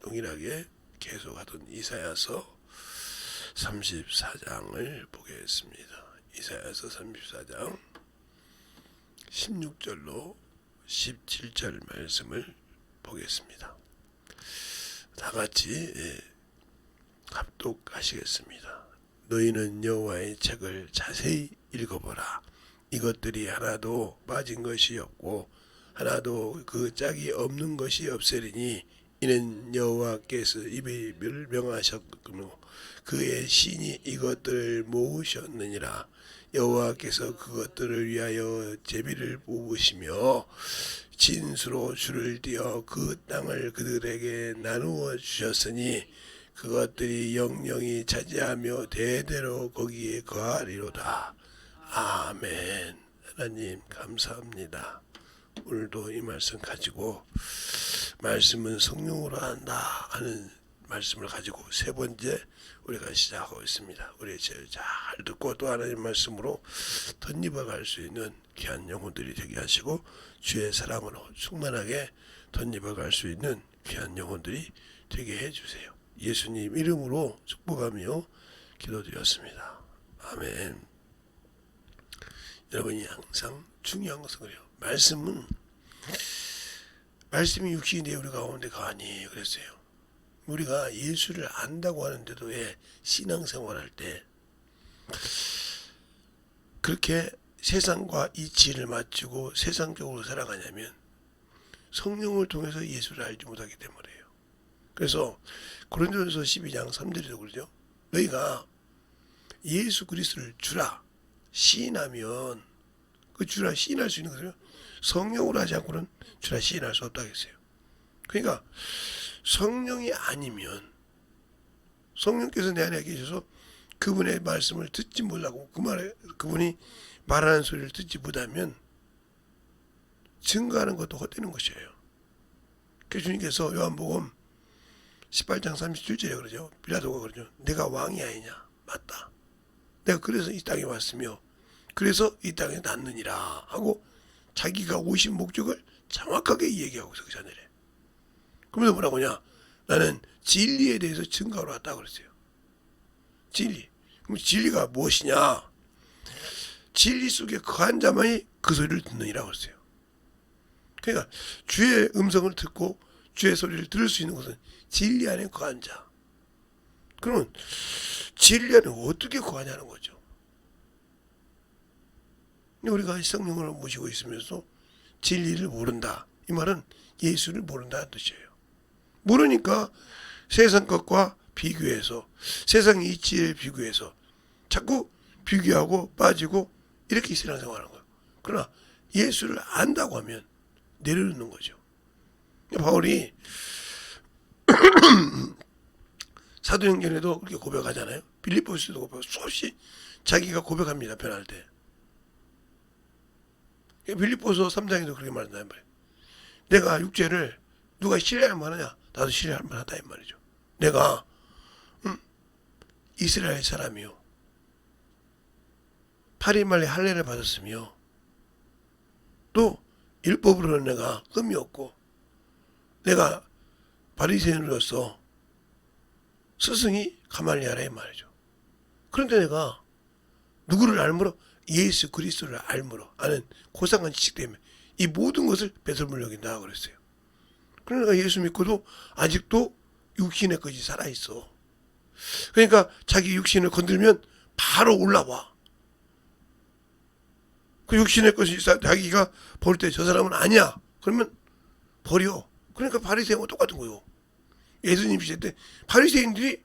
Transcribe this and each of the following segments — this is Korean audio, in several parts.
동일하게 계속하던 이사야서 34장을 보겠습니다. 이사야서 34장 16절로 17절 말씀을 보겠습니다. 다 같이 합독하시겠습니다. 너희는 여호와의 책을 자세히 읽어보라. 이것들이 하나도 빠진 것이 없고 하나도 그 짝이 없는 것이 없으리니 이는 여호와께서 입을 명하셨고 그의 신이 이것들을 모으셨느니라. 여호와께서 그것들을 위하여 제비를 뽑으시며 진수로 줄을 띄어 그 땅을 그들에게 나누어 주셨으니 그것들이 영영이 차지하며 대대로 거기에 거하리로다. 아멘. 하나님 감사합니다. 오늘도 이 말씀 가지고 말씀은 성령으로 한다 하는 말씀을 가지고 세 번째 우리가 시작하고 있습니다. 우리의 죄를 잘 듣고 또 하나님 말씀으로 덧입어 갈 수 있는 귀한 영혼들이 되게 하시고 주의 사랑으로 충만하게 덧입어 갈 수 있는 귀한 영혼들이 되게 해주세요. 예수님 이름으로 축복하며 기도드렸습니다. 아멘. 여러분이 항상 중요한 것은 그래요. 말씀이 육신이 내 우리 가운데 가니 그랬어요. 우리가 예수를 안다고 하는데도 왜 신앙생활할 때 그렇게 세상과 이치를 맞추고 세상적으로 살아가냐면 성령을 통해서 예수를 알지 못하기 때문이에요. 그래서 고린도전서 12장 3절에도 그러죠. 너희가 예수 그리스도를 주라 시인하면 그 주라 시인할 수 있는 것을 성령으로 하지 않고는 주라 시인할 수 없다고 했어요. 그러니까 성령이 아니면 성령께서 내 안에 계셔서 그분의 말씀을 듣지 못하고 그분이 말하는 소리를 듣지 못하면 증거하는 것도 헛되는 것이에요. 그래서 주님께서 요한복음 18장 37절에 그러죠. 빌라도가 그러죠. 내가 왕이 아니냐. 맞다. 내가 그래서 이 땅에 왔으며 그래서 이 땅에 났느니라 하고 자기가 오신 목적을 정확하게 얘기하고서 그 자리에 그러면서 뭐라고 하냐. 나는 진리에 대해서 증거하러 왔다고 그랬어요. 진리. 그럼 진리가 무엇이냐. 진리 속에 거한 자만이 그 소리를 듣느니라고 했어요. 그러니까 주의 음성을 듣고 주의 소리를 들을 수 있는 것은 진리 안에 거한 자. 그러면 진리 안에 어떻게 거하냐는 거죠. 우리가 성령을 모시고 있으면서 진리를 모른다. 이 말은 예수를 모른다는 뜻이에요. 모르니까 세상 것과 비교해서 세상의 이치에 비교해서 자꾸 비교하고 빠지고 이렇게 신앙생활하는 거예요. 그러나 예수를 안다고 하면 내려놓는 거죠. 바울이 사도행전에도 그렇게 고백하잖아요. 빌립보서도 고백하고 수없이 자기가 고백합니다. 변할 때. 빌립보서 3장에도 그렇게 말한단 말이에요. 내가 육체를 누가 신뢰할 만하냐? 나도 신뢰할 만하다 이 말이죠. 내가 이스라엘 사람이요. 8일 만에 할례를 받았으며 또 율법으로는 내가 흠이 없고 내가 바리새인으로서 스승이 가말리엘이라 이 말이죠. 그런데 내가 누구를 알므로 예수 그리스도를 알므로 아는 고상한 지식 때문에 이 모든 것을 배설물 여긴다 그랬어요. 그러니까 예수 믿고도 아직도 육신의 것이 살아있어. 그러니까 자기 육신을 건들면 바로 올라와. 그 육신의 것이 자기가 볼 때 저 사람은 아니야. 그러면 버려. 그러니까 바리새인과 똑같은 거예요. 예수님 시대 때 바리새인들이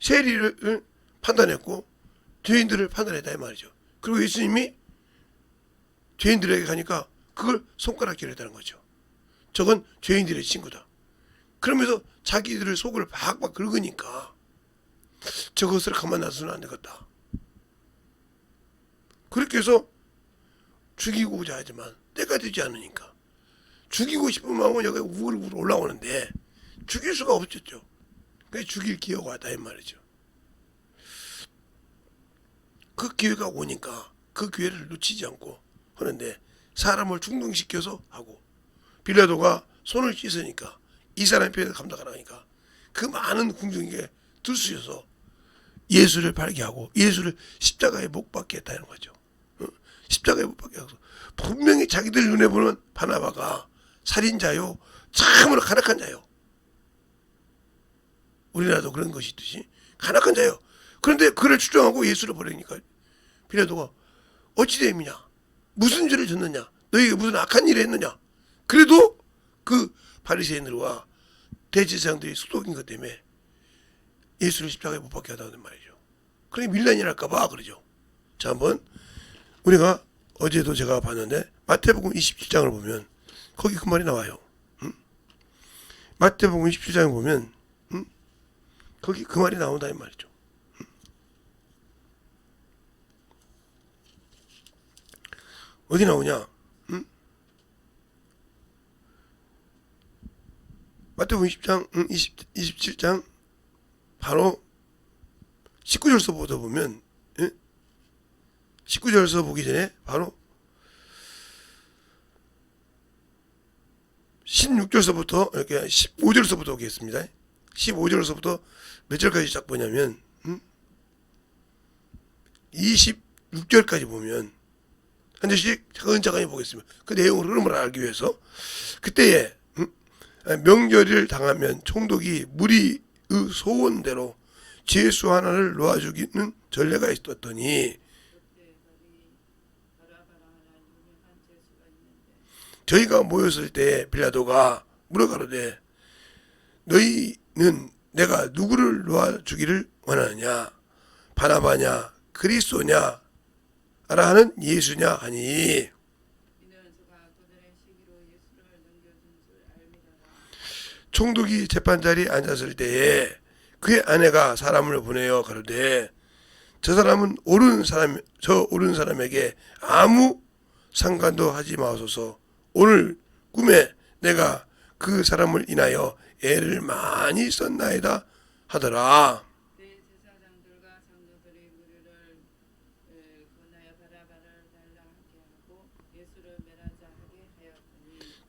세리를 판단했고 죄인들을 판단했다 이 말이죠. 그리고 예수님이 죄인들에게 가니까 그걸 손가락질을 했다는 거죠. 저건 죄인들의 친구다. 그러면서 자기들의 속을 박박 긁으니까 저것을 가만 놔서는 안 되겠다. 그렇게 해서 죽이고자 하지만 때가 되지 않으니까 죽이고 싶은 마음은 여기 우글우글 올라오는데 죽일 수가 없었죠. 그래서 죽일 기회가 왔다 이 말이죠. 그 기회가 오니까 그 기회를 놓치지 않고 하는데 사람을 충동시켜서 하고 빌라도가 손을 씻으니까 이 사람의 피해를 감당하라니까 그 많은 궁중에게 들쑤셔서 예수를 발견하고 예수를 십자가에 못 박게 했다는 거죠. 십자가에 못 박게 하고 분명히 자기들 눈에 보는 바나바가 살인자요, 참으로 간악한 자요. 우리나라도 그런 것이 있듯이 간악한 자요. 그런데 그를 추종하고 예수를 버리니까 빌라도가 어찌 됨이냐, 무슨 죄를 졌느냐, 너희가 무슨 악한 일을 했느냐. 그래도 그 바리새인들과 대제사장들이 수독인 것 때문에 예수를 십자가에 못 박게 하다는 말이죠. 그러니 밀란이 날까봐 그러죠. 자, 한번 우리가 어제도 제가 봤는데 마태복음 27장을 보면 거기 그 말이 나와요. 마태복음 27장을 보면 거기 그 말이 나온다 이 말이죠. 어디 나오냐? 마태복음 27장 바로 19절서부터 보면 19절서 보기 전에 바로 16절서부터 이렇게 15절서부터 보겠습니다. 15절서부터 몇 절까지 쫙 보냐면 26절까지 보면 한 절씩 차근차근히 보겠습니다. 그 내용을 흐름을 알기 위해서 그때에 명절을 당하면 총독이 무리의 소원대로 죄수 하나를 놓아 죽이는 전례가 있었더니 저희가 모였을 때 빌라도가 물어가로되 너희는 내가 누구를 놓아 주기를 원하느냐, 바나바냐 그리스도냐 라 하는 예수냐 하니 총독이 재판자리에 앉았을 때에 그의 아내가 사람을 보내어 가로되 저 사람은 저 옳은 사람에게 아무 상관도 하지 마소서. 오늘 꿈에 내가 그 사람을 인하여 애를 많이 썼나이다 하더라.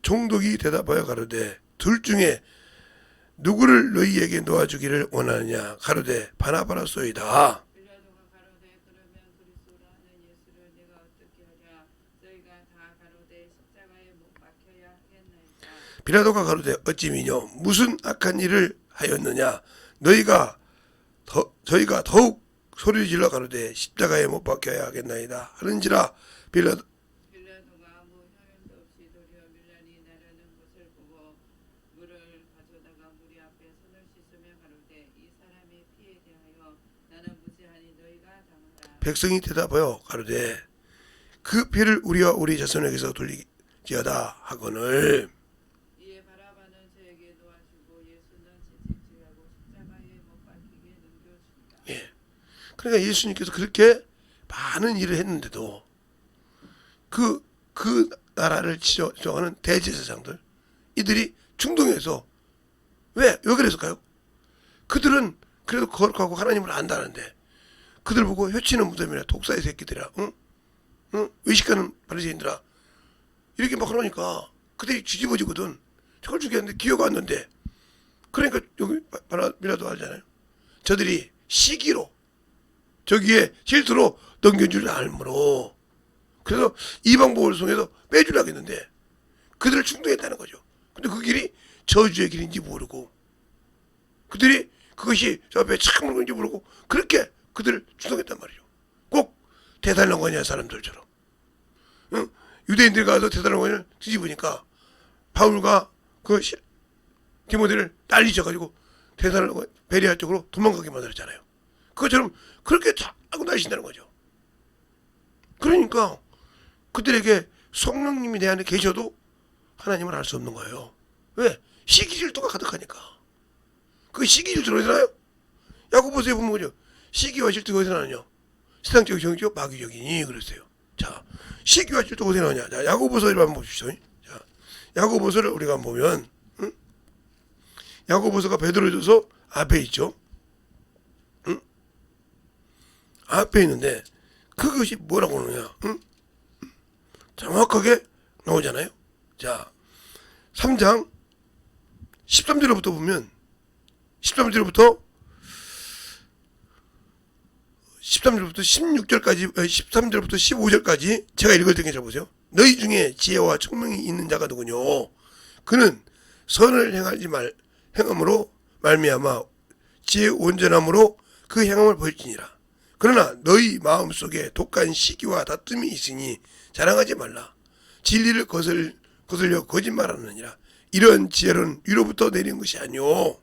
총독이 대답하여 가로되 둘 중에 누구를 너희에게 놓아주기를 원하느냐 가로되 바나바라소이다. 빌라도가 가로되 어찌미뇨 무슨 악한 일을 하였느냐. 저희가 더욱 소리 질러 가로되 십자가에 못 박혀야 하겠나이다 하는지라. 빌라도가 아무 혈연도 없이 도리어 밀란이 나르는 것을 보고 물을 가져다가 무리 앞에 손을 씻으며 가로되 이 사람의 피에 대하여 나는 무죄하니 너희가 당하라. 백성이 대답하여 가로되 그 피를 우리와 우리 자손에게서 돌리지어다 하거늘. 그러니까 예수님께서 그렇게 많은 일을 했는데도 그 나라를 지정하는 대제사장들 이들이 충동해서 왜 그랬을까요? 그들은 그래도 거룩하고 하나님을 안다는데 그들 보고 해치는 무덤이라 독사의 새끼들이라 의식하는 바리새인들아 이렇게 막 그러니까 그들이 뒤집어지거든. 저걸 죽였는데 기어가 왔는데 그러니까 여기 빌라도 알잖아요. 저들이 시기로 저기에 실수로 넘겨줄 알므로 그래서 이 방법을 통해서 빼주려고 했는데 그들을 충동했다는 거죠. 근데 그 길이 저주의 길인지 모르고 그들이 그것이 저 앞에 참 건지 모르고 그렇게 그들을 충동했단 말이죠. 꼭 대살롱가냐 사람들처럼 유대인들 가서 대살롱가냐를 뒤집으니까 바울과 그 디모데를 난리쳐가지고 대살롱가 베레아 쪽으로 도망가게 만들었잖아요. 그것처럼 그렇게 하고 다니신다는 거죠. 그러니까 그들에게 성령님이 내 안에 계셔도 하나님을 알 수 없는 거예요. 왜? 시기질투가 가득하니까. 그 시기질투가 어디서 나요? 야고보서에 보면 그죠? 시기와 질투가 어디서 나느냐? 세상적 정적 마귀적이니 그랬어요. 자, 시기와 질투가 어디서 나느냐? 자, 야고보서를 한번 보십시오. 자, 야고보서를 우리가 보면 야고보서가 베드로전서 앞에 있죠. 앞에 있는데 그것이 뭐라고 하느냐? 정확하게 나오잖아요. 자, 3장 13절부터 보면 13절부터 16절까지 13절부터 15절까지 제가 읽을 테니까 잘 보세요. 너희 중에 지혜와聰明이 있는 자가 누구뇨? 그는 선을 행함으로 말미암아 지혜 온전함으로 그 행함을 보일지니라. 그러나 너희 마음속에 독한 시기와 다툼이 있으니 자랑하지 말라. 진리를 거슬려 거짓말하느니라. 이런 지혜는 위로부터 내린 것이 아니오.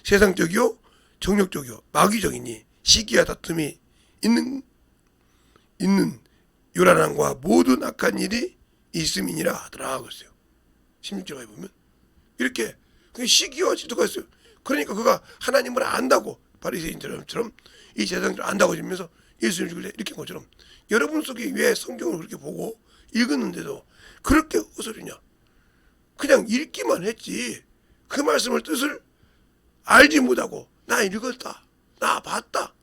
세상적이요 정욕적이요 마귀적이니 시기와 다툼이 있는 요란함과 모든 악한 일이 있음이니라 하더라. 그랬어요. 16절에 보면 이렇게 시기와 질투가 있어요. 그러니까 그가 하나님을 안다고 바리새인처럼 이 세상을 안다고 하면서 예수를 죽일래 이렇게 한 것처럼 여러분 속에 왜 성경을 그렇게 보고 읽었는데도 그렇게 헛소리냐. 그냥 읽기만 했지 그 말씀을 뜻을 알지 못하고 나 읽었다 나 봤다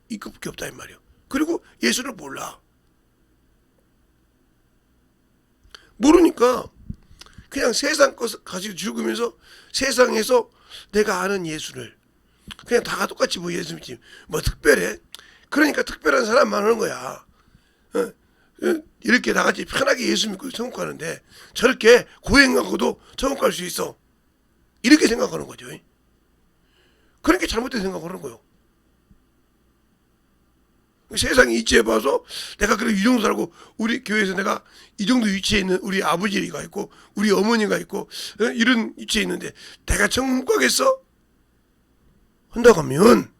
이것밖에 없다 이 말이에요. 그리고 예수를 몰라. 모르니까 그냥 세상 것을 가지고 죽으면서 세상에서 내가 아는 예수를 그냥 다가 똑같이 뭐 예수 믿지 뭐 특별해. 그러니까 특별한 사람만 하는 거야. 이렇게 다같이 편하게 예수 믿고 천국가는데 저렇게 고행하고도 천국갈 수 있어 이렇게 생각하는 거죠. 그렇게 잘못된 생각을 하는 거예요. 세상이 이치해 봐서 내가 그래 이 정도 살고 우리 교회에서 내가 이 정도 위치에 있는 우리 아버지가 있고 우리 어머니가 있고 이런 위치에 있는데 내가 천국 못 가겠어? 한다고 하면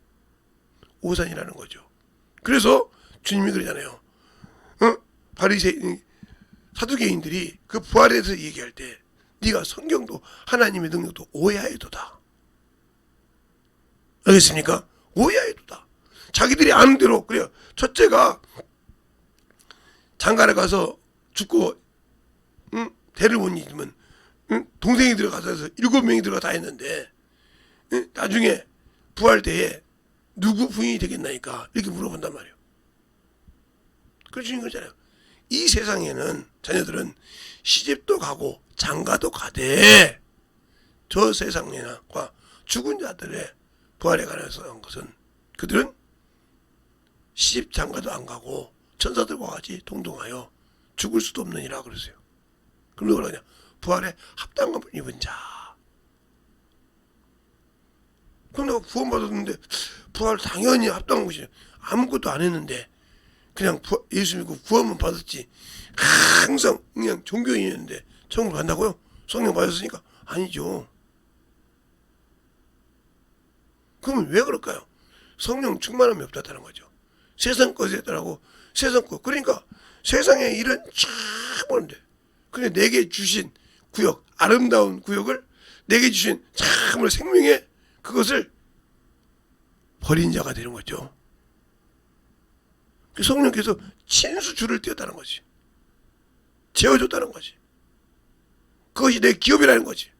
오산이라는 거죠. 그래서 주님이 그러잖아요. 바리새인 사두개인들이 그 부활에 대해서 얘기할 때 네가 성경도 하나님의 능력도 오해하여도다. 알겠습니까? 오해하여도다. 자기들이 아는 대로 그래요. 첫째가 장가를 가서 죽고 대를 못 잊으면 동생이 들어가서 7명이 들어가 다 했는데 나중에 부활 때에 누구 부인이 되겠나니까 이렇게 물어본단 말이에요. 그래서 주인 거잖아요. 이 세상에는 자녀들은 시집도 가고 장가도 가되 저 세상과 죽은 자들의 부활에 관해서 한 것은 그들은 시집 장가도 안 가고 천사들과 같이 동동하여 죽을 수도 없느니라 그랬어요. 그럼 누가 그러냐? 부활에 합당함을 입은 자. 그럼 내가 구원받았는데 부활 당연히 합당한 것이죠. 아무것도 안 했는데 그냥 예수 믿고 구원만 받았지 항상 그냥 종교인이었는데 천국 간다고요? 성령 받았으니까? 아니죠. 그러면 왜 그럴까요? 성령 충만함이 없다는 거죠. 세상 것에 따라고 세상 것. 그러니까 세상의 일은 참 많은데 근데 내게 주신 구역, 아름다운 구역을 내게 주신 참으로 생명의 그것을 버린 자가 되는 거죠. 성령께서 친수줄을 띄었다는 거지. 재워줬다는 거지. 그것이 내 기업이라는 거지.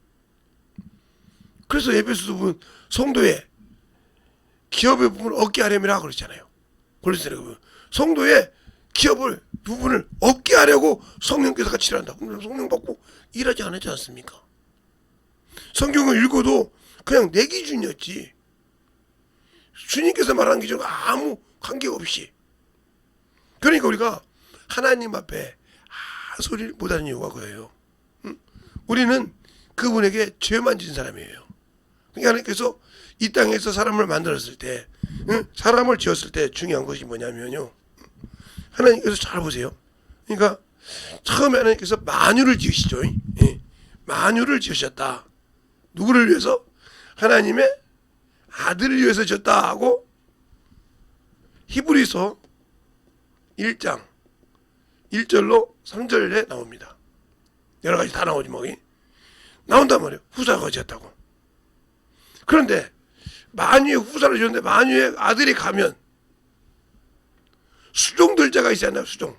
그래서 에베소서 보면 성도의 기업의 부분을 얻게 하려면 그러잖아요. 그래서 성도의 기업을 부분을 얻게 하려고 성령께서 같이 일한다. 그럼 성령 받고 일하지 않았지 않습니까? 성경을 읽어도 그냥 내 기준이었지. 주님께서 말하는 기준과 아무 관계없이. 그러니까 우리가 하나님 앞에 소리를 못하는 이유가 그거예요. 우리는 그분에게 죄만 진 사람이에요. 그러니까 하나님께서 이 땅에서 사람을 만들었을 때 사람을 지었을 때 중요한 것이 뭐냐면요. 하나님께서 잘 보세요. 그러니까 처음에 하나님께서 만유를 지으시죠. 만유를 지으셨다. 누구를 위해서? 하나님의 아들을 위해서 지었다 하고 히브리서 1장 1절로 3절에 나옵니다. 여러 가지 다 나오지 뭐. 나온단 말이에요. 후사가 지었다고. 그런데 만유의 후사를 지었는데 만유의 아들이 가면 수종들자가 있잖아요. 수종.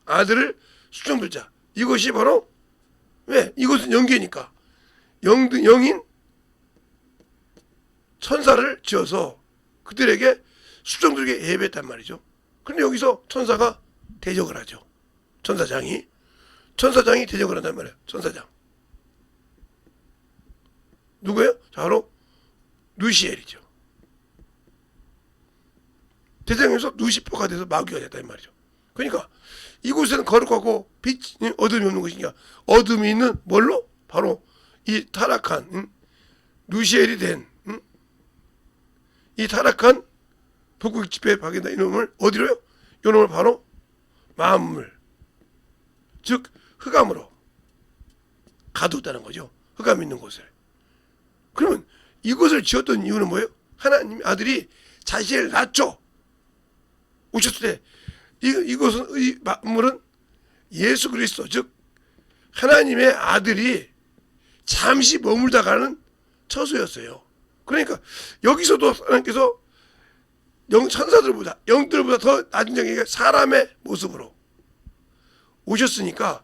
아들을 수종들자. 이것이 바로 왜? 이것은 영계니까. 영인 천사를 지어서 그들에게 수종들에게 예배했단 말이죠. 그런데 여기서 천사가 대적을 하죠. 천사장이 대적을 한단 말이에요. 천사장. 누구예요? 자, 바로 루시엘이죠. 대장에서 루시퍼가 돼서 마귀가 됐다 이 말이죠. 그러니까 이곳에는 거룩하고 빛이 어둠이 없는 것이냐. 어둠이 있는 뭘로? 바로 이 타락한 루시엘이 된 이 타락한 북극 지폐에 박인다 이놈을 어디로요? 이놈을 바로 만물 즉 흑암으로 가두었다는 거죠. 흑암 있는 곳을. 그러면 이것을 지었던 이유는 뭐예요? 하나님 아들이 자신을 낮춰 오셨을 때 이것은 이 만물은 예수 그리스도 즉 하나님의 아들이 잠시 머물다 가는 처소였어요. 그러니까 여기서도 하나님께서 천사들보다 영들보다 더 낮은 정의가 사람의 모습으로 오셨으니까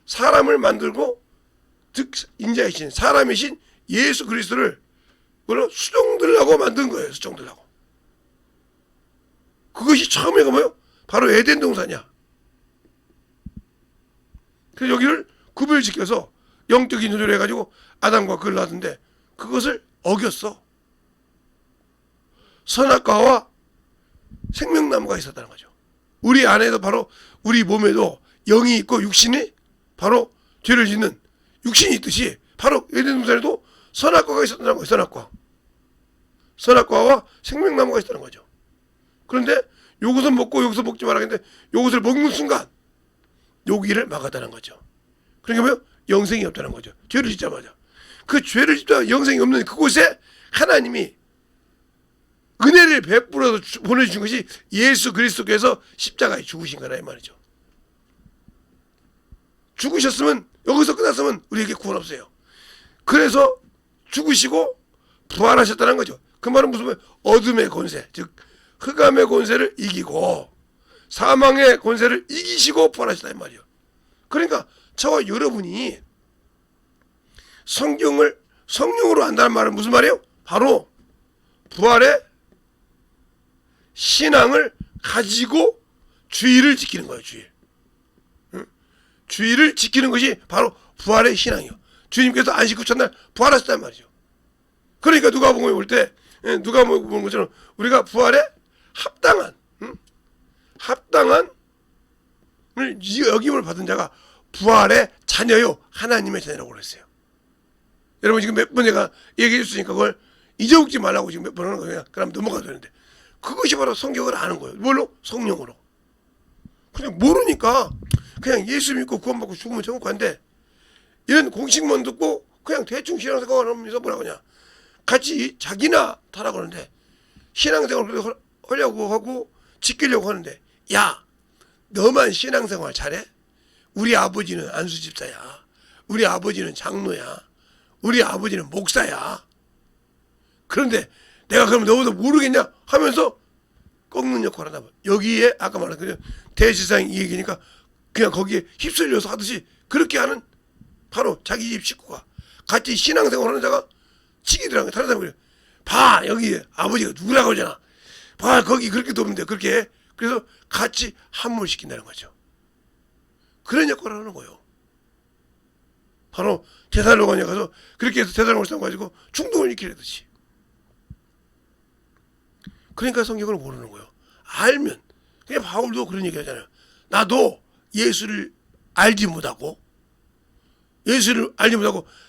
사람을 만들고 즉 인자이신 사람이신 예수 그리스도를 수종들라고 만든 거예요. 수종들라고. 그것이 처음에가 뭐예요? 바로 에덴 동산이야. 그래서 여기를 구별시켜서 영적인 조절을 해가지고 아담과 그를 놨는데 그것을 어겼어. 선악과와 생명나무가 있었다는 거죠. 우리 안에도 바로 우리 몸에도 영이 있고 육신이 바로 죄를 짓는 육신이 있듯이 바로 에덴 동산에도 선악과가 있었다는 거예요. 선악과와 생명나무가 있었다는 거죠. 그런데 요것은 먹고 여기서 먹지 말라는데 요것을 먹는 순간 요기를 막았다는 거죠. 그러니까 뭐요? 영생이 없다는 거죠. 죄를 짓자마자. 그 죄를 짓자마자 영생이 없는 그곳에 하나님이 은혜를 베풀어서 보내주신 것이 예수 그리스도께서 십자가에 죽으신 거라 이 말이죠. 죽으셨으면 여기서 끝났으면 우리에게 구원 없어요. 그래서 죽으시고 부활하셨다는 거죠. 그 말은 무슨 말이에요? 어둠의 권세 즉 흑암의 권세를 이기고 사망의 권세를 이기시고 부활하셨다 이 말이에요. 그러니까 저와 여러분이 성경을 성령으로 안다는 말은 무슨 말이에요? 바로 부활의 신앙을 가지고 주의를 지키는 거예요. 주의를 지키는 것이 바로 부활의 신앙이에요. 주님께서 안식 후 첫날 부활하셨단 말이죠. 그러니까 누가복음에 볼 때 누가복음에 보는 것처럼 우리가 부활에 합당한 여김을 받은 자가 부활의 자녀요 하나님의 자녀라고 그랬어요. 여러분 지금 몇 번 제가 얘기해 줬으니까 그걸 잊어먹지 말라고 지금 몇 번 하는 거예요. 그럼 넘어가도 되는데 그것이 바로 성경을 아는 거예요. 뭘로? 성령으로. 그냥 모르니까 그냥 예수 믿고 구원받고 죽으면 천국 간대. 이런 공식만 듣고 그냥 대충 신앙생활 하면서 뭐라고 하냐. 같이 자기나 타라고 하는데 신앙생활을 하려고 하고 지키려고 하는데 야 너만 신앙생활 잘해? 우리 아버지는 안수집사야. 우리 아버지는 장로야. 우리 아버지는 목사야. 그런데 내가 그럼 너보다 모르겠냐 하면서 꺾는 역할을 하다. 여기에 아까 말한 그냥 대지상 이 얘기니까 그냥 거기에 휩쓸려서 하듯이 그렇게 하는 바로 자기 집 식구가 같이 신앙생활 하는 자가 치기더라고요. 다른 사람이 그래요. 봐 여기 아버지가 누구라고 하잖아. 봐 거기 그렇게 돕는데 그렇게 해. 그래서 같이 함몰시킨다는 거죠. 그런 역할을 하는 거예요. 바로 제사로관에 가서 그렇게 해서 제사로관을 가지고 충동을 일으키듯이. 그러니까 성경을 모르는 거예요. 알면 그냥 바울도 그런 얘기 하잖아요. 나도 예수를 알지 못하고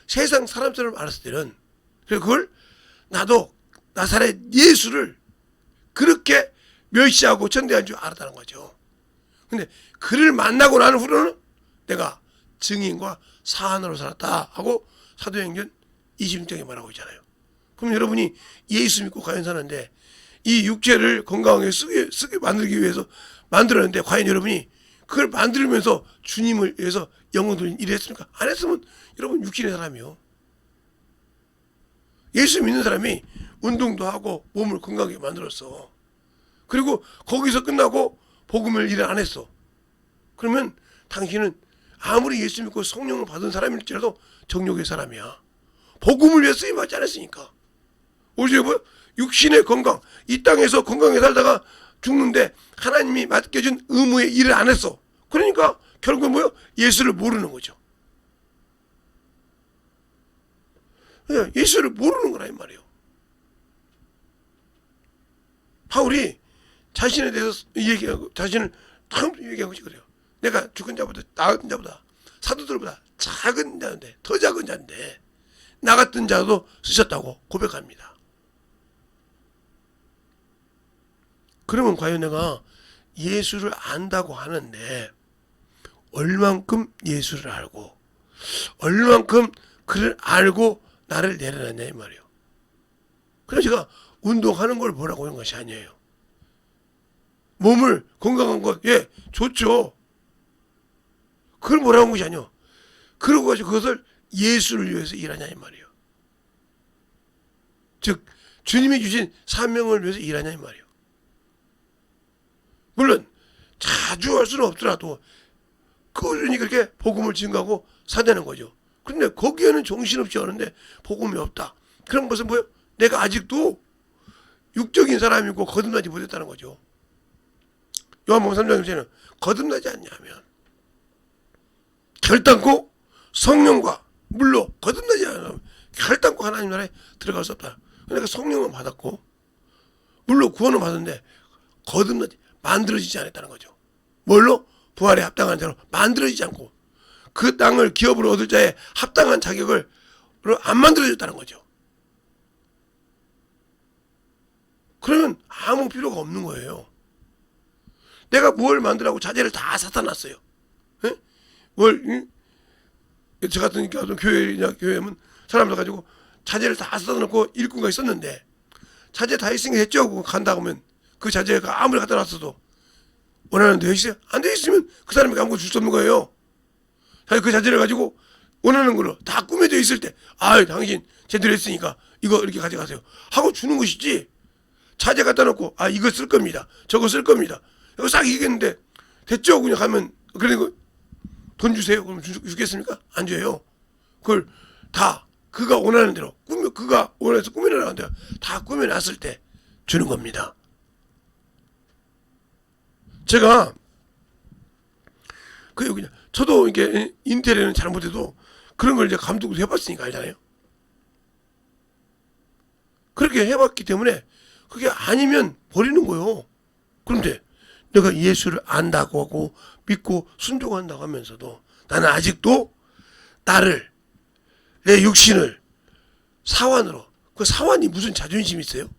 세상 사람처럼 알았을 때는 그래서 그걸 나도 나사렛 예수를 그렇게 멸시하고 천대한 줄 알았다는 거죠. 근데 그를 만나고 나는 후로는 내가 증인과 사안으로 살았다 하고 사도행전 26장에 말하고 있잖아요. 그럼 여러분이 예수 믿고 과연 사는데 이 육체를 건강하게 쓰게 만들기 위해서 만들었는데 과연 여러분이 그걸 만들면서 주님을 위해서 영혼 돌린 일을 했습니까? 안 했으면 여러분 육신의 사람이요. 예수 믿는 사람이 운동도 하고 몸을 건강하게 만들었어. 그리고 거기서 끝나고 복음을 일을 안 했어. 그러면 당신은 아무리 예수 믿고 성령을 받은 사람일지라도 정욕의 사람이야. 복음을 위해 쓰임받지 않았으니까. 오히려 뭐요? 육신의 건강, 이 땅에서 건강하게 살다가 죽는데 하나님이 맡겨준 의무의 일을 안 했어. 그러니까 결국은 뭐요? 예수를 모르는 거죠. 예수를 모르는 거라 이 말이에요. 바울이 자신에 대해서 얘기하고 자신을 참 얘기하고 있지 그래요. 내가 죽은 자보다 나은 자보다 사도들보다 작은 자인데 더 작은 자인데 나 같은 자도 쓰셨다고 고백합니다. 그러면 과연 내가 예수를 안다고 하는데 얼만큼 예수를 알고 얼만큼 그를 알고 나를 내려놨냐 이 말이에요. 그래서 제가 운동하는 걸 보라고 하는 것이 아니에요. 몸을 건강한 것, 예, 좋죠. 그걸 뭐라고 하는 것이 아니에요. 그러고 가지고 그것을 예수를 위해서 일하냐 이 말이에요. 즉 주님이 주신 사명을 위해서 일하냐 이 말이에요. 물론 자주 할 수는 없더라도 꾸준히 그렇게 복음을 증거하고 사는 거죠. 그런데 거기에는 정신없이 하는데 복음이 없다. 그런 것은 뭐예요? 내가 아직도 육적인 사람이고 거듭나지 못했다는 거죠. 요한복음 3장 1절에는 거듭나지 않냐면 결단코 성령과 물로 거듭나지 않으면 결단코 하나님 나라에 들어갈 수 없다. 그러니까 성령은 받았고 물로 구원을 받았는데 거듭나지 만들어지지 않았다는 거죠. 뭘로? 부활에 합당한 자로 만들어지지 않고 그 땅을 기업으로 얻을 자에 합당한 자격을 안 만들어졌다는 거죠. 그러면 아무 필요가 없는 거예요. 내가 뭘 만들라고 자재를 다 사다 놨어요. 예? 저 같은 교회면 사람들 가지고 자재를 다 사다 놓고 일꾼가 있었는데 자재 다 있으니까 했죠 하고 간다 하면 그 자재가 아무리 갖다 놨어도 원하는 데 있어요? 안 돼 있으면 그 사람에게 아무것도 줄 수 없는 거예요. 그 자재를 가지고 원하는 걸로 다 꾸며져 있을 때 당신 제대로 했으니까 이거 이렇게 가져가세요 하고 주는 것이지, 자재 갖다 놓고 이거 쓸 겁니다 저거 쓸 겁니다 이거 싹 이기겠는데 됐죠 그냥 하면 그리고 돈 주세요 그럼 주겠습니까? 안 줘요. 그걸 다 그가 원하는 대로 그가 원해서 꾸며내라는 대로 다 꾸며놨을 때 주는 겁니다. 제가 그냥 저도 이게 인테리어는 잘 못해도 그런 걸 이제 감독을 해봤으니까 알잖아요. 그렇게 해봤기 때문에 그게 아니면 버리는 거예요. 그런데 내가 예수를 안다고 하고 믿고 순종한다고 하면서도 나는 아직도 나를 내 육신을 사환으로, 그 사환이 무슨 자존심이 있어요?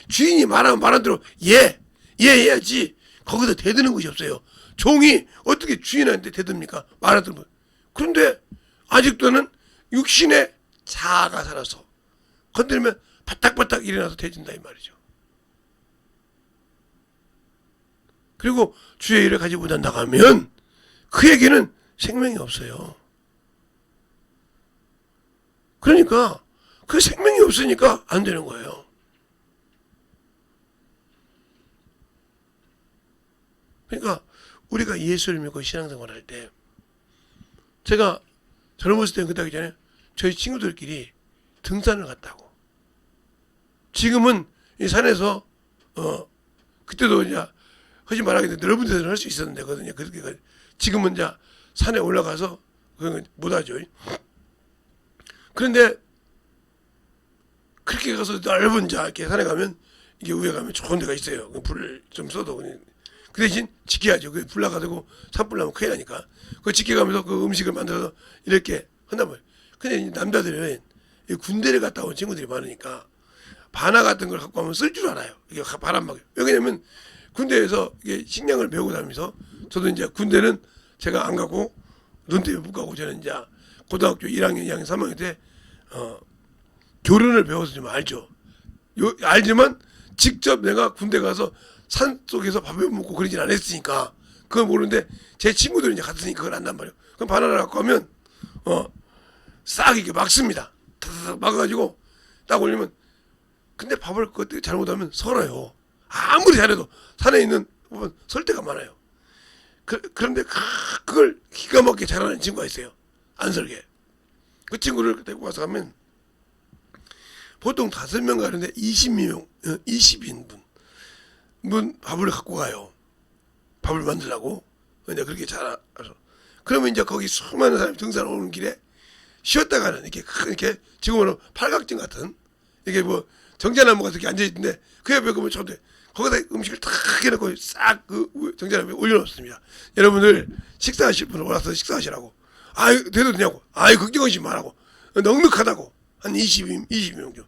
주인이 말하면 말한 대로 예 해야지 거기서 대드는 것이 없어요. 종이 어떻게 주인한테 대듭니까? 말하던 분. 그런데 아직도는 육신의 자아가 살아서 건드리면 바닥바닥 일어나서 대진다 이 말이죠. 그리고 주의 일을 가지 못한다고 하면 그에게는 생명이 없어요. 그러니까 그 생명이 없으니까 안 되는 거예요. 그러니까 우리가 예수를 믿고 신앙생활 할 때, 제가 젊었을 때는 그때 하기 전에 저희 친구들끼리 등산을 갔다고. 지금은 이 산에서 그때도 이제 하지 말하겠는데 넓은 데서는 할 수 있었는데 거든요. 그렇게 지금은 이제 산에 올라가서 그건 못 하죠. 그런데 그렇게 가서 넓은 자 이렇게 산에 가면 이게 위에 가면 좋은 데가 있어요. 불을 좀 써도 그냥. 그 대신 지켜야죠. 그 불 나가지고 산불 나면 큰일 나니까. 그 지켜가면서 그 음식을 만들어서 이렇게 한단 말이에요. 근데 남자들은 군대를 갔다 온 친구들이 많으니까 바나 같은 걸 갖고 가면 쓸 줄 알아요. 이게 바람막이. 왜냐면 군대에서 이게 식량을 배우고 다니면서 저도 이제 군대는 제가 안 가고 눈 때문에 못 가고 저는 이제 고등학교 1학년, 2학년, 3학년 때 교련을 배워서 좀 알죠. 알지만 직접 내가 군대 가서 산 속에서 밥을 먹고 그러진 않았으니까 그걸 모르는데 제 친구들이 이제 갔으니까 그걸 안단 말이에요. 그럼 바나나를 갖고 가면 싹 이렇게 막습니다. 타닥 막아가지고 딱 올리면, 근데 밥을 그때 잘못하면 설어요. 아무리 잘해도 산에 있는 보면 설 때가 많아요. 그런데 그걸 기가 막히게 잘하는 친구가 있어요. 안 설게. 그 친구를 데리고 와서 가면 보통 5명 가는데 20인분 밥을 갖고 가요. 밥을 만들라고. 근데 그렇게 잘해서. 그러면 이제 거기 수많은 사람이 등산 오는 길에 쉬었다가는 이렇게 지금으로 팔각정 같은 이게 뭐 정자나무 같은 게 앉아있는데 그 옆에 보면 저도 거기다 음식을 탁 해놓고 싹 그 정자를 올려놓습니다. 여러분들 식사하실 분은 올라서 식사하시라고. 아유 돼도 되냐고. 아유 걱정하지 말라고. 넉넉하다고. 한 20명 정도.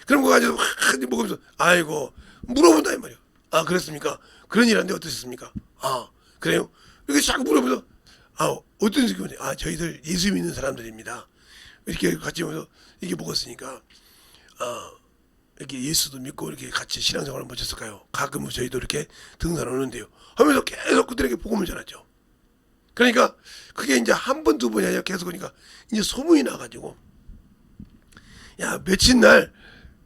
그럼 그거 가지고 확 먹으면서 아이고 물어본다 이 말이야. 아 그렇습니까? 그런 일 하는데 어떠셨습니까? 아 그래요? 이렇게 자꾸 물어보면서 아 어떤 느낌이냐? 아 저희들 예수 믿는 사람들입니다. 이렇게 같이 오면서 이렇게 먹었으니까 이렇게 예수도 믿고 이렇게 같이 신앙생활을 모셨을까요? 가끔은 저희도 이렇게 등산 오는데요. 하면서 계속 그들에게 복음을 전하죠. 그러니까 그게 이제 한 번, 두 번이 아니라 계속 그러니까 이제 소문이 나가지고 야 며칠 날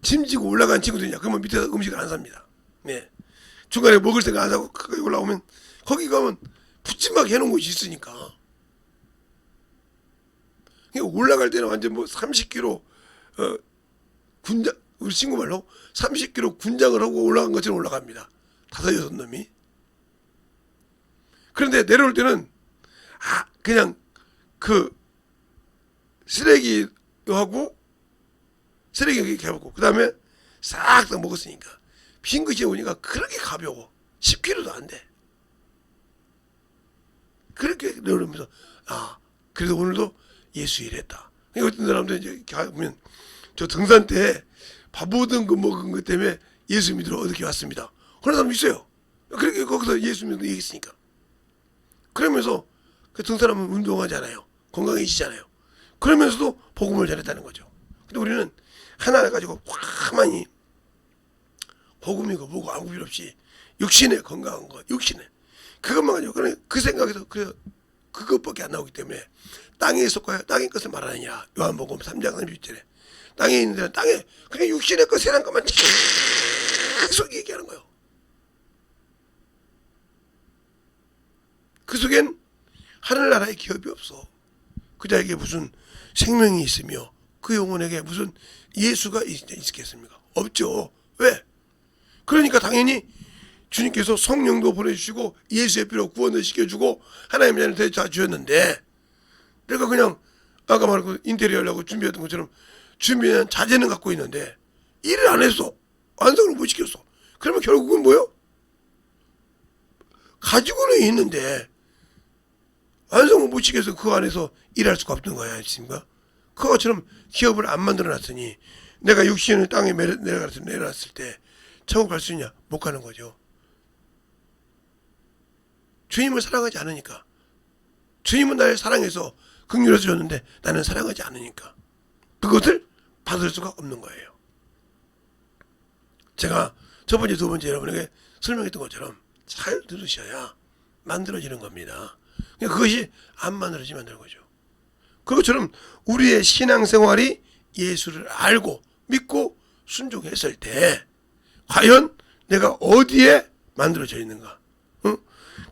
짐지고 올라간 친구들이냐 그러면 밑에서 음식을 안 삽니다. 네. 중간에 먹을 생각 안 하고 거기 올라오면 거기 가면 푸짐하게 해놓은 곳이 있으니까 그러니까 올라갈 때는 완전 뭐 30km 군장 우리 친구 말로 30km 군장을 하고 올라간 것처럼 올라갑니다. 5-6놈이. 그런데 내려올 때는 그냥 그 쓰레기하고 쓰레기 이렇게 해보고 그 다음에 싹 다 먹었으니까 빈 것이 오니까 그렇게 가벼워. 10kg도 안 돼. 그렇게 내려오면서 그래도 오늘도 예수 일했다. 그러니까 어떤 사람들 이제 가면 저 등산 때 밥 얻은 거 먹은 것 때문에 예수 믿으러 어떻게 왔습니다. 그런 사람 있어요. 그렇게 거기서 예수 믿는 얘기했으니까. 그러면서 그 등산하면 운동하잖아요. 건강해지잖아요. 그러면서도 복음을 전했다는 거죠. 근데 우리는 하나 가지고 가만히 복음이고 뭐고 아무 필요 없이 육신의 건강한 것, 육신의 그것만 가지고 그 생각에서 그것밖에 안 나오기 때문에 땅에 속하여 땅의 것을 말하느냐. 요한복음 3장 30절에 땅에 있는 데는 땅에 그냥 육신의 것 세상 것만 계속 얘기하는 거예요. 그 속엔 하늘나라의 기업이 없어. 그 자에게 무슨 생명이 있으며 그 영혼에게 무슨 예수가 있겠습니까? 없죠. 왜? 그러니까 당연히 주님께서 성령도 보내주시고 예수의 피로 구원을 시켜주고 하나님의 자녀를 다 주셨는데 내가 그냥 아까 말한 인테리어 하려고 준비했던 것처럼 준비한 자재는 갖고 있는데 일을 안 했어. 완성을 못 시켰어. 그러면 결국은 뭐요? 가지고는 있는데 완성을 못 시켜서 그 안에서 일할 수가 없는 거야. 아십니까? 그것처럼 기업을 안 만들어놨으니 내가 육신을 땅에 내려놨을 때 천국 갈 수 있냐? 못 가는 거죠. 주님을 사랑하지 않으니까. 주님은 나를 사랑해서 긍휼해서 줬는데 나는 사랑하지 않으니까 그것을 받을 수가 없는 거예요. 제가 첫 번째, 두 번째 여러분에게 설명했던 것처럼 잘 들으셔야 만들어지는 겁니다. 그것이 안 만들어지면 안 되는 거죠. 그것처럼 우리의 신앙생활이 예수를 알고 믿고 순종했을 때 과연 내가 어디에 만들어져 있는가?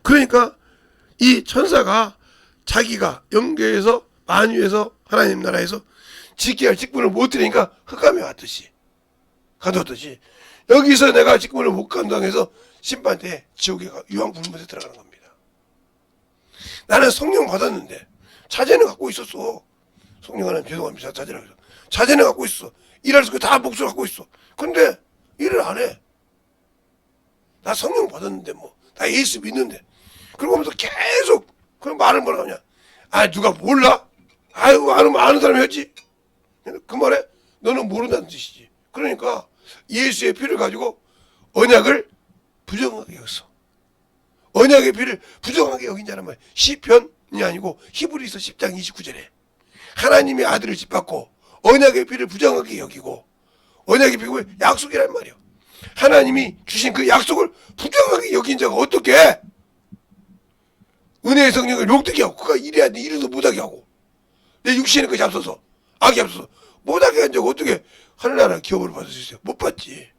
그러니까 이 천사가 자기가 영계에서 만유에서 하나님 나라에서 지켜야 할 직분을 못 드리니까 흑암에 왔듯이 가두었듯이 여기서 내가 직분을 못 감당해서 심판 때 지옥에 유황불문에 들어가는 겁니다. 나는 성령 받았는데 자제는 갖고 있었어. 성령 하나님 죄송합니다. 자제라고 해서 자제는 갖고 있어. 일할 수 다 몫을 갖고 있어. 근데 일을 안 해. 나 성령 받았는데 나 예수 믿는데 그러고 하면서 계속 그런 말을 뭐라 하냐. 누가 몰라? 아는 사람이 했지. 그 말에 너는 모른다는 뜻이지. 그러니까 예수의 피를 가지고 언약을 부정하게 여겼어. 언약의 피를 부정하게 여긴 자란 말이야. 시편이 아니고 히브리서 10장 29절에 하나님의 아들을 짓밟고 언약의 피를 부정하게 여기고 언약의 피가 약속이란 말이야. 하나님이 주신 그 약속을 부정하게 여긴 자가 어떻게 은혜의 성령을 욕되게 하고 그가 일해야 돼. 일도 못하게 하고 내 육신의 것이 앞서서 악이 앞서서 못하게 한 자가 어떻게 하늘나라 기업을 받을 수 있어요? 못 받지.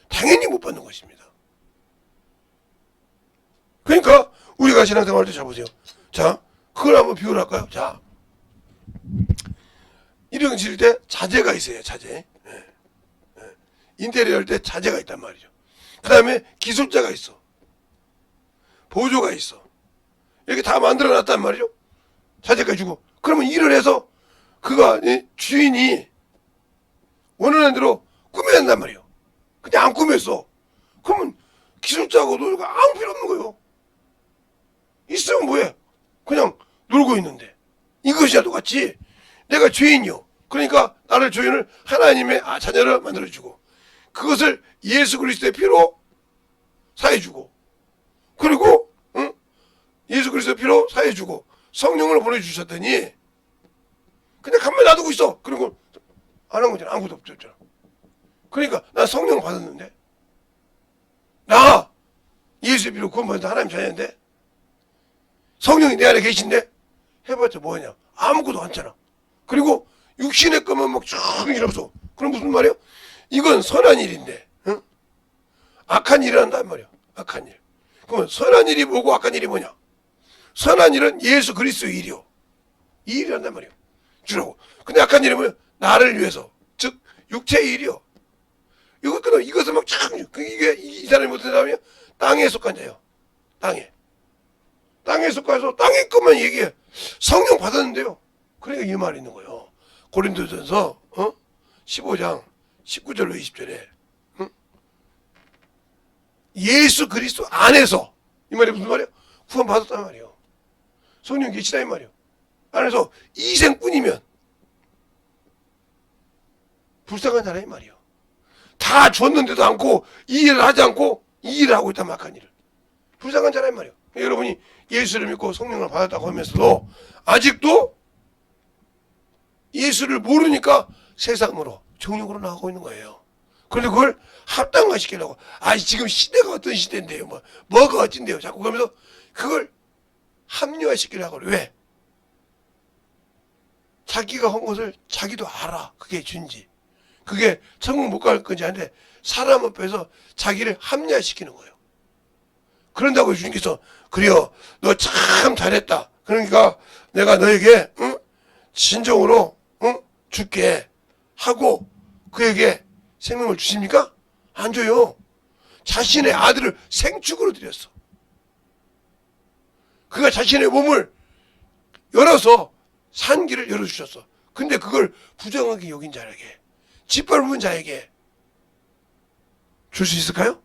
당연히 못 받는 것입니다. 그러니까 우리가 신앙생활 할 때 잘 보세요. 자, 그걸 한번 비교를 할까요? 자, 이런 지을 때 자재가 있어요. 자재. 인테리어 할 때 자재가 있단 말이죠. 그 다음에 기술자가 있어. 보조가 있어. 이렇게 다 만들어 놨단 말이죠. 자재까지 주고. 그러면 일을 해서 그가 주인이 원하는 대로 꾸며낸단 말이에요. 근데 안 꾸몄어. 그러면 술자고 놀고 아무 필요 없는 거예요. 있으면 뭐해? 그냥 놀고 있는데. 이것이야 똑같이 내가 죄인이요. 그러니까 나를 죄인을 하나님의 자녀를 만들어주고 그것을 예수 그리스도의 피로 사해주고 그리고 예수 그리스도의 피로 사해주고 성령을 보내주셨더니 그냥 가만히 놔두고 있어. 그리고 안 한 거잖아. 아무것도 없잖아. 그러니까 나 성령을 받았는데 나 예수의 피로 구원받은 하나님 자녀인데 성령이 내 안에 계신데 해봤자 뭐하냐. 아무것도 않잖아. 그리고 육신의 것만 막 쭉 일어서. 그럼 무슨 말이야? 이건 선한 일인데 악한 일을 한단 말이야. 악한 일. 그러면 선한 일이 뭐고 악한 일이 뭐냐? 선한 일은 예수 그리스도의 일이요. 이 일을 한단 말이야. 주라고. 근데 악한 일은 뭐냐? 나를 위해서. 즉 육체의 일이요. 이것을 막 참 이게 이 사람이 어떤 사람이야? 땅에 속한 자예요. 땅에 속해서 땅의 것만 얘기해. 성령 받았는데요. 그러니까 이 말이 있는 거예요. 고린도전서 15장 19절로 20절에 예수 그리스도 안에서 이 말이 무슨 말이야? 구원 받았단 말이에요. 성령 계시다 이 말이에요. 안에서 이생뿐이면 불쌍한 자라 이 말이에요. 다 줬는데도 않고 이 일을 하지 않고 이 일을 하고 있단 막한 일을. 불쌍한 자라 이 말이에요. 여러분이 예수를 믿고 성령을 받았다고 하면서도 아직도 예수를 모르니까 세상으로 정욕으로 나가고 있는 거예요. 그런데 그걸 합당화시키려고 지금 시대가 어떤 시대인데요. 뭐가 어쩐데요. 자꾸 그러면서 그걸 합리화시키려고 그래. 왜? 자기가 한 것을 자기도 알아. 그게 준지. 그게 천국 못 갈 건지 아닌데 사람 앞에서 자기를 합리화시키는 거예요. 그런다고 주님께서 그래요. 너 참 잘했다. 그러니까 내가 너에게 진정으로 줄게 하고 그에게 생명을 주십니까? 안 줘요. 자신의 아들을 생축으로 드렸어. 그가 자신의 몸을 열어서 산 길을 열어주셨어. 근데 그걸 부정하게 여긴 자에게 짓밟은 자에게 줄 수 있을까요?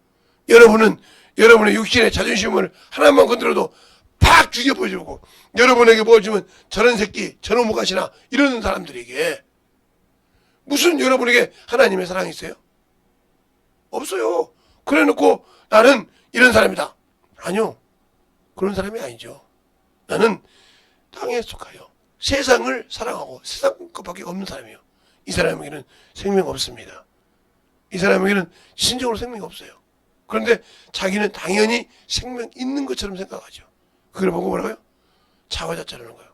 여러분은 여러분의 육신의 자존심을 하나만 건드려도 팍 죽여버리고 여러분에게 뭘 주면 저런 새끼 저놈 무가시나 이러는 사람들에게 무슨 여러분에게 하나님의 사랑이 있어요? 없어요. 그래놓고 나는 이런 사람이다. 아니요. 그런 사람이 아니죠. 나는 땅에 속하여 세상을 사랑하고 세상 것밖에 없는 사람이에요. 이 사람에게는 생명 없습니다. 이 사람에게는 진정으로 생명이 없어요. 그런데 자기는 당연히 생명 있는 것처럼 생각하죠. 그걸 보고 뭐라고요? 자화자찬하는 거예요.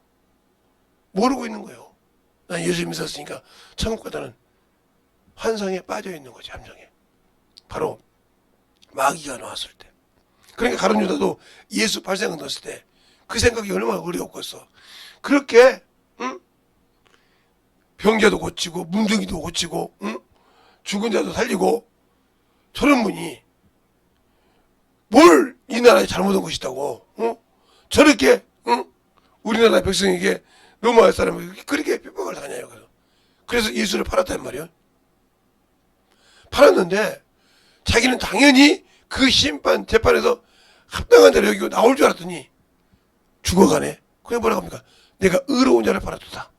모르고 있는 거예요. 난 예수 믿었으니까 천국 가다는 환상에 빠져 있는 거지. 함정에. 바로 마귀가 나왔을 때. 그러니까 가룟 유다도 예수 발생을 넣었을 때 그 생각이 얼마나 어려웠겠어. 그렇게 병자도 고치고 문둥이도 고치고 죽은 자도 살리고 저런 분이 뭘 이 나라에 잘못한 것이 있다고 저렇게 우리나라 백성에게 로마의 사람에게 그렇게 핍박을 당해요. 그래서 예수를 팔았단 말이에요. 팔았는데 자기는 당연히 그 심판 재판에서 합당한 자를 여기고 나올 줄 알았더니 죽어가네. 그게 뭐라고 합니까? 내가 의로운 자를 팔았도다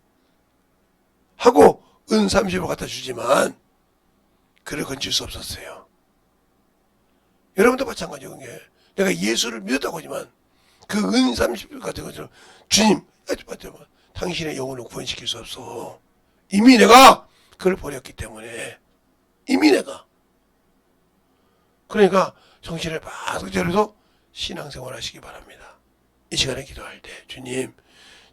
하고 은 30을 갖다 주지만 그를 건질 수 없었어요. 여러분도 마찬가지인 게 내가 예수를 믿었다고 하지만 그 은 30을 같은 것처럼 주님 당신의 영혼을 구원시킬 수 없어. 이미 내가 그걸 버렸기 때문에 이미 내가 그러니까 정신을 바짝 차려서 신앙생활 하시기 바랍니다. 이 시간에 기도할 때 주님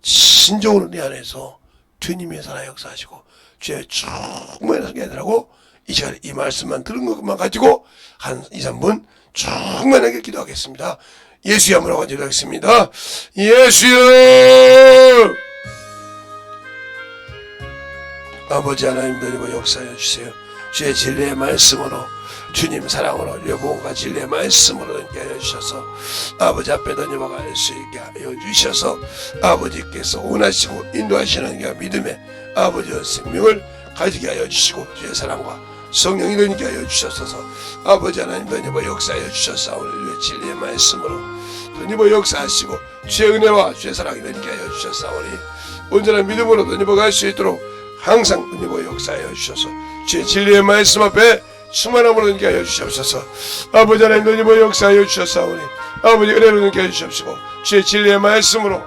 진정으로 내 안에서 주님의 살아 역사하시고 주의 충만한 성결하고 이 시간에 이 말씀만 들은 것만 가지고 한 2, 3분 충만하게 기도하겠습니다. 예수의 이름으로 기도하겠습니다. 예수여 아버지 하나님 드리고 역사해 주세요. 주의 진리의 말씀으로 주님 사랑으로 여보가 진리의 말씀으로 함께 하여 주셔서 아버지 앞에 던져박을 수 있게 하여 주셔서 아버지께서 원하시고 인도하시는 믿음의 아버지의 생명을 가지게 하여 주시고 주의 사랑과 성령이 던지게 하여 주셔서 아버지 하나님 던지버 역사하여 주셨사오니 주의 진리의 말씀으로 던지버 역사하시고 주의 은혜와 주의 사랑이 던지게 하여 주셨사오니 온전한 믿음으로 던지버 갈 수 있도록 항상 던지버 역사하여 주셔서 주의 진리의 말씀 앞에 충만함으로 던지게 하여 주시옵소서. 아버지 하나님 던지버 역사하여 주셨사오니 아버지 은혜로 던지게 하여 주시옵시고 주의 진리의 말씀으로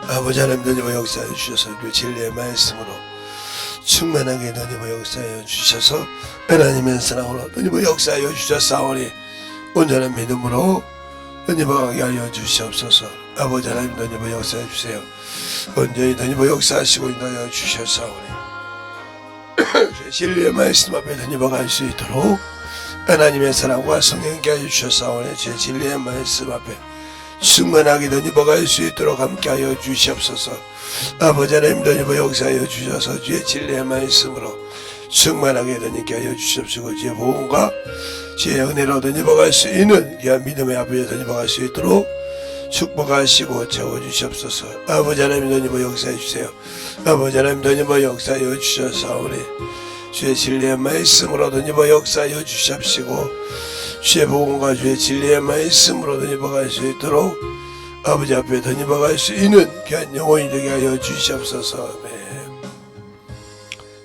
아버지 하나님 던지버 역사하여 주셔서 그 진리의 말씀으로 충만하게 던지버 역사하여 주셔서 하나님의 사랑으로 던지버 역사하여 주셨사오니 온전한 믿음으로 던지버 가게 하여 주시옵소서. 아버지 하나님 던지버 역사해 주세요. 온전히 던지버 역사하시고 인도하여 주셨사오니 진리의 말씀 앞에 던지버 갈 수 있도록 하나님의 사랑과 성령께 하여 주셨사오니 제 진리의 말씀 앞에 충만하게 던지버 갈 수 있도록 함께하여 주시옵소서. 아버지 하나님 던지버 역사하여 주셔서 주의 진리의 말씀으로 충만하게 던지게 하여 주시옵시고 주의 보험과 주의 은혜로 던지버 갈 수 있는 귀한 믿음의 앞에 던지버 갈 수 있도록 축복하시고 채워주시옵소서. 아버지 하나님 던지버 역사해 주세요. 아버지 하나님 던지버 역사하여 주셔서오니 주의 진리의 말씀으로 던지버 역사하여 주시옵시고 주의 복음과 주의 진리의 말씀으로 던지버 갈 수 있도록 아버지 앞에 던지버 갈 수 있는 귀한 영혼이 되게 하여 주시옵소서. 아멘.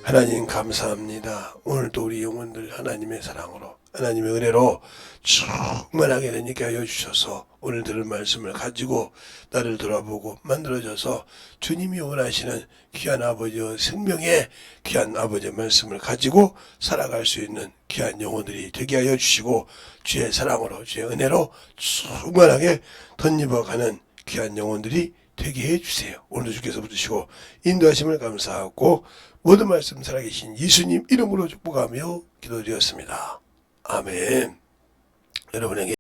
하나님 감사합니다. 오늘도 우리 영혼들 하나님의 사랑으로 하나님의 은혜로 충만하게 되니까 하여 주셔서 오늘 들을 말씀을 가지고 나를 돌아보고 만들어져서 주님이 원하시는 귀한 아버지의 생명의 귀한 아버지의 말씀을 가지고 살아갈 수 있는 귀한 영혼들이 되게 하여 주시고 주의 사랑으로 주의 은혜로 충만하게 던집어가는 귀한 영혼들이 되게 해주세요. 오늘도 주께서 붙으시고 인도하심을 감사하고 모든 말씀 살아계신 예수님 이름으로 축복하며 기도드렸습니다. 아멘. 여러분에게